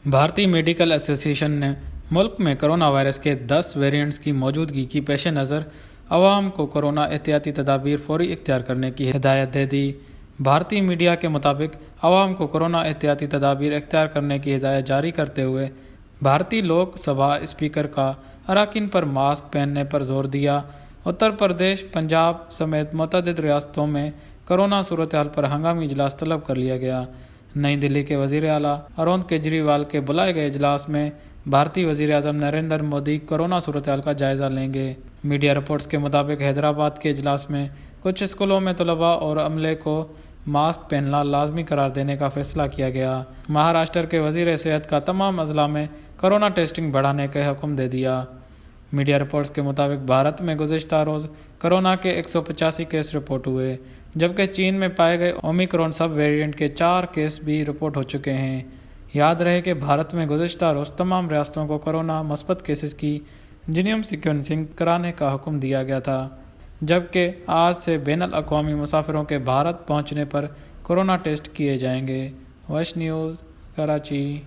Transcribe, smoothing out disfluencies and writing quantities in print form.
بھارتی میڈیکل ایسوسی ایشن نے ملک میں کرونا وائرس کے 10 ویریئنٹس کی موجودگی کے پیش نظر عوام کو کورونا احتیاطی تدابیر فوری اختیار کرنے کی ہدایت دے دی۔ بھارتی میڈیا کے مطابق عوام کو کورونا احتیاطی تدابیر اختیار کرنے کی ہدایت جاری کرتے ہوئے بھارتی لوک سبھا اسپیکر کا اراکین پر ماسک پہننے پر زور دیا۔ اتر پردیش، پنجاب سمیت متعدد ریاستوں میں کورونا صورتحال پر ہنگامی اجلاس طلب کر لیا گیا۔ نئی دہلی کے وزیر اعلیٰ اروند کیجریوال کے بلائے گئے اجلاس میں بھارتی وزیر اعظم نریندر مودی کورونا صورتحال کا جائزہ لیں گے۔ میڈیا رپورٹس کے مطابق حیدرآباد کے اجلاس میں کچھ اسکولوں میں طلباء اور عملے کو ماسک پہننا لازمی قرار دینے کا فیصلہ کیا گیا۔ مہاراشٹر کے وزیر صحت کا تمام اضلاع میں کورونا ٹیسٹنگ بڑھانے کا حکم دے دیا۔ میڈیا رپورٹس کے مطابق بھارت میں گزشتہ روز کورونا کے 185 کیس رپورٹ ہوئے، جبکہ چین میں پائے گئے اومیکرون سب ویریئنٹ کے 4 کیس بھی رپورٹ ہو چکے ہیں۔ یاد رہے کہ بھارت میں گزشتہ روز تمام ریاستوں کو کورونا مثبت کیسز کی جینوم سیکوینسنگ کرانے کا حکم دیا گیا تھا، جبکہ آج سے بین الاقوامی مسافروں کے بھارت پہنچنے پر کورونا ٹیسٹ کیے جائیں گے۔ وش نیوز، کراچی۔